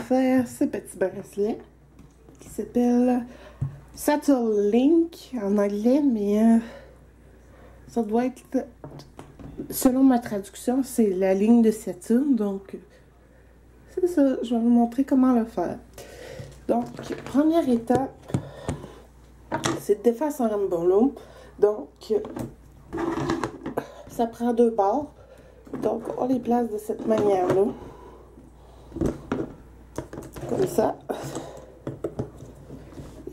faire ce petit bracelet qui s'appelle Saturn Link en anglais, mais ça doit être, selon ma traduction, c'est la ligne de Saturne, donc c'est ça, je vais vous montrer comment le faire. Donc, première étape, c'est de défaire son rambollo. Donc, ça prend 2 barres. Donc, on les place de cette manière-là. Comme ça.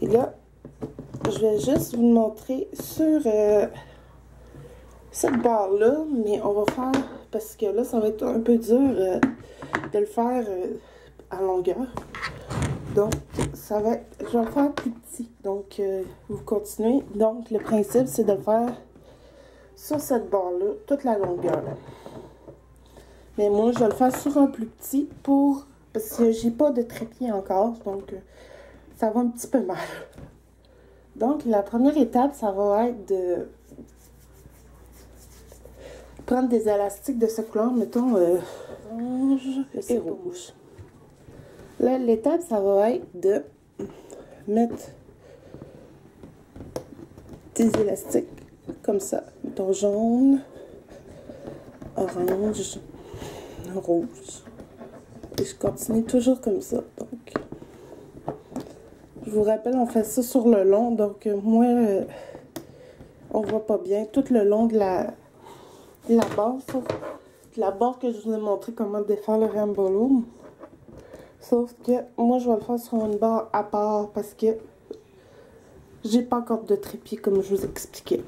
Et là, je vais juste vous montrer sur cette barre-là, mais on va faire, parce que là, ça va être un peu dur de le faire à longueur. Donc, ça va être, je vais le faire plus petit. Donc, vous continuez. Donc, le principe, c'est de le faire sur cette barre-là, toute la longueur. Mais moi, je vais le faire sur un plus petit parce que j'ai pas de trépied encore. Donc, ça va un petit peu mal. Donc, la première étape, ça va être de prendre des élastiques de ce couleur, mettons orange et rouge. Là, l'étape, ça va être de mettre des élastiques comme ça. Mettons jaune, orange, rouge. Et je continue toujours comme ça. Donc, je vous rappelle, on fait ça sur le long. Donc, moi, on voit pas bien tout le long de la barre, sauf la barre que je vous ai montré comment défaire le rambollo. Sauf que moi, je vais le faire sur une barre à part parce que j'ai pas encore de trépied comme je vous expliquais.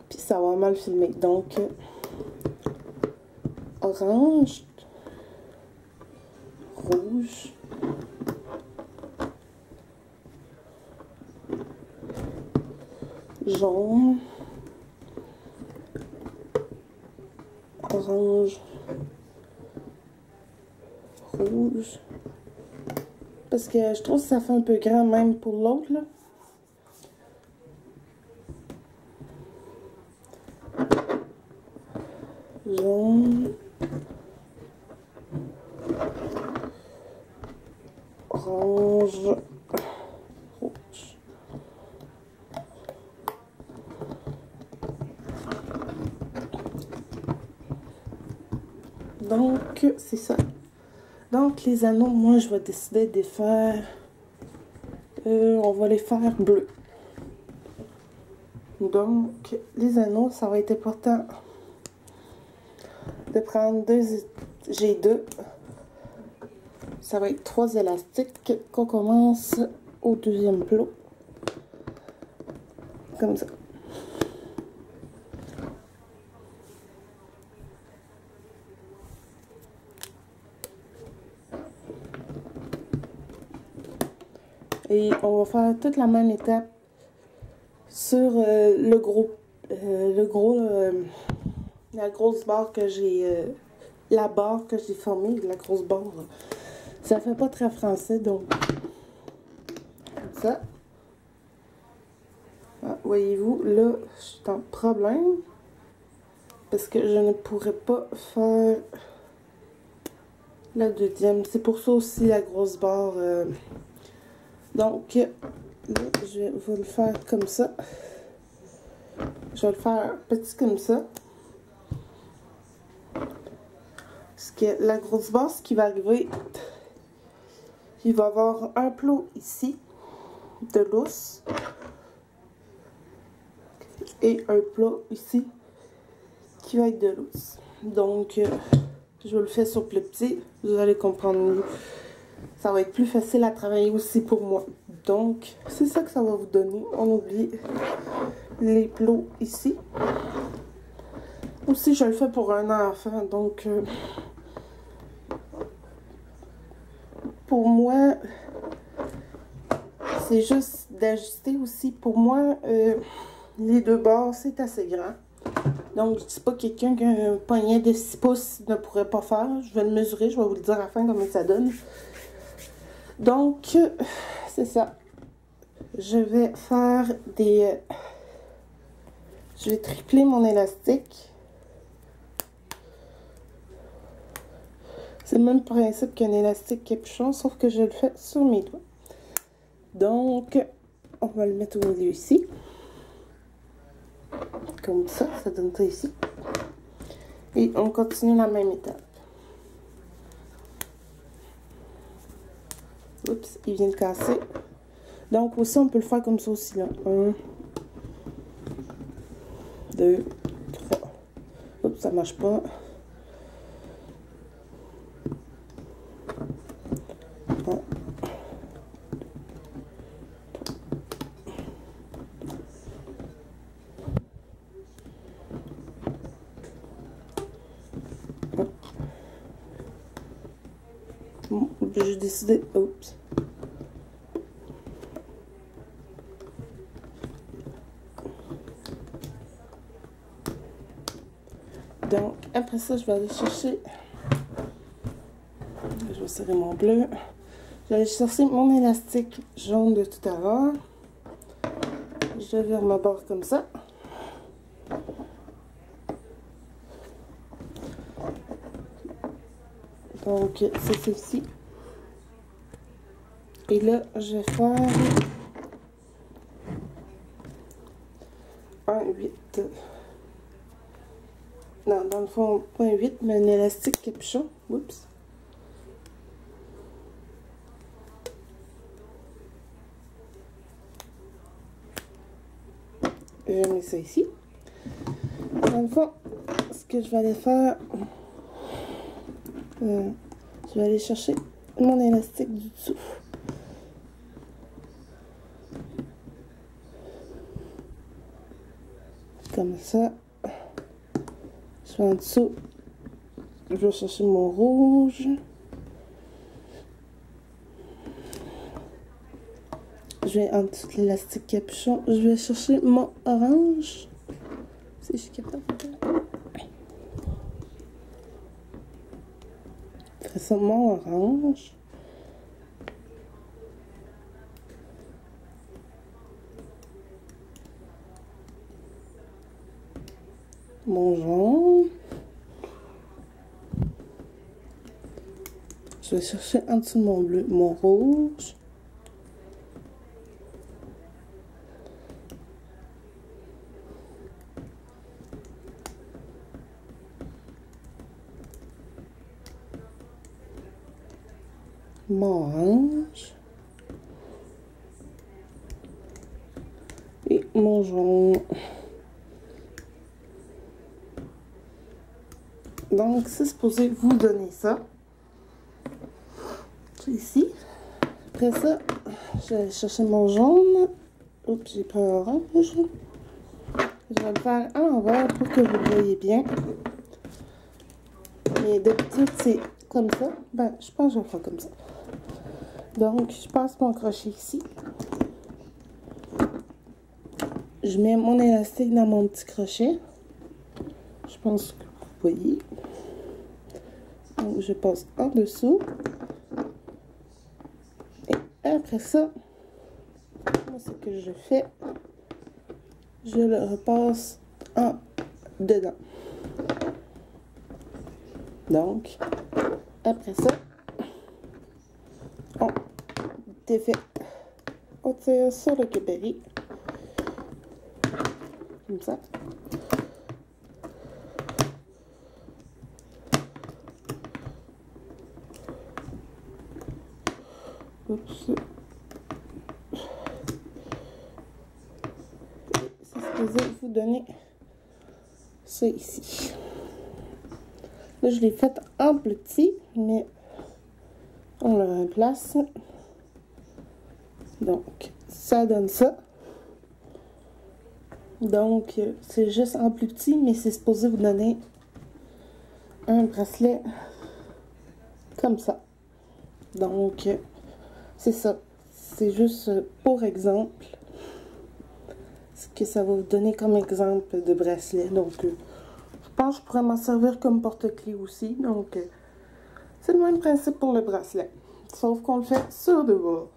Puis ça va mal filmer. Donc, orange, rouge, jaune, orange, rouge. Parce que je trouve que ça fait un peu grand même pour l'autre, là. Jaune, orange, rouge. Donc, c'est ça. Donc, les anneaux, moi, je vais décider de les faire. On va les faire bleus. Donc, les anneaux, ça va être important de prendre j'ai deux. Ça va être 3 élastiques qu'on commence au deuxième plot. Comme ça. Et on va faire toute la même étape sur la grosse barre que j'ai, la barre que j'ai formée, la grosse barre. Ça fait pas très français, donc comme ça. Ah, voyez-vous, là, je suis en problème parce que je ne pourrais pas faire la deuxième. C'est pour ça aussi la grosse barre. Donc, là, je vais vous le faire comme ça. Je vais le faire petit comme ça. Parce que la grosse barre, ce qui va arriver, il va y avoir un plot ici de lousse et un plot ici qui va être de lousse. Donc, je le fais sur plus petit, vous allez comprendre mieux. Ça va être plus facile à travailler aussi pour moi. Donc, c'est ça que ça va vous donner. On oublie les plots ici. Aussi, je le fais pour un enfant. Donc, pour moi, c'est juste d'ajuster aussi. Pour moi, les 2 bords, c'est assez grand. Donc, je ne dis pas quelqu'un qui a un poignet de 6 pouces ne pourrait pas faire. Je vais le mesurer, je vais vous le dire à la fin comment ça donne. Donc, c'est ça. Je vais faire des... je vais tripler mon élastique. C'est le même principe qu'un élastique capuchon, sauf que je le fais sur mes doigts. Donc, on va le mettre au milieu ici. Comme ça donne ça ici. Et on continue la même étape. Oups, il vient de casser. Donc aussi, on peut le faire comme ça aussi, là. 1, 2, 3. Oups, ça marche pas. J'ai décidé, oups. Donc, après ça, je vais aller chercher, je vais serrer mon bleu. Je vais aller chercher mon élastique jaune de tout à l'heure. Je vire ma barre comme ça. Donc, c'est ceci. Et là, je vais faire un 8. Non, dans le fond, pas un 8, mais un élastique capuchon. Oups. Je mets ça ici. Dans le fond, ce que je vais aller faire, je vais aller chercher mon élastique du dessous. Comme ça. Je vais en dessous. Je vais chercher mon rouge. Je vais en dessous de l'élastique capuchon. Je vais chercher mon orange. Si je suis capable de faire. Je ferai ça mon orange. Mon jaune. Je vais chercher en dessous de mon bleu, mon rouge. Mon orange. Et mon jaune. Donc, c'est supposé vous donner ça. Ici. Après ça, je vais chercher mon jaune. Oups, j'ai pris un orange. Je vais le faire à l'envers pour que vous le voyez bien. Mais d'habitude, c'est comme ça. Ben, je pense que je vais le faire comme ça. Donc, je passe mon crochet ici. Je mets mon élastique dans mon petit crochet. Je pense que vous voyez. Donc, je passe en dessous. Et après ça, ce que je fais, je le repasse en dedans. Donc, après ça, on défait. On tire sur le cabari. Comme ça. Oups. C'est supposé vous donner ça ici. Là, je l'ai fait en petit, mais on le remplace. Donc, ça donne ça. Donc, c'est juste en plus petit, mais c'est supposé vous donner un bracelet comme ça. Donc, c'est ça. C'est juste pour exemple ce que ça va vous donner comme exemple de bracelet. Donc, je pense que je pourrais m'en servir comme porte-clés aussi. Donc, c'est le même principe pour le bracelet. Sauf qu'on le fait sur deux bords.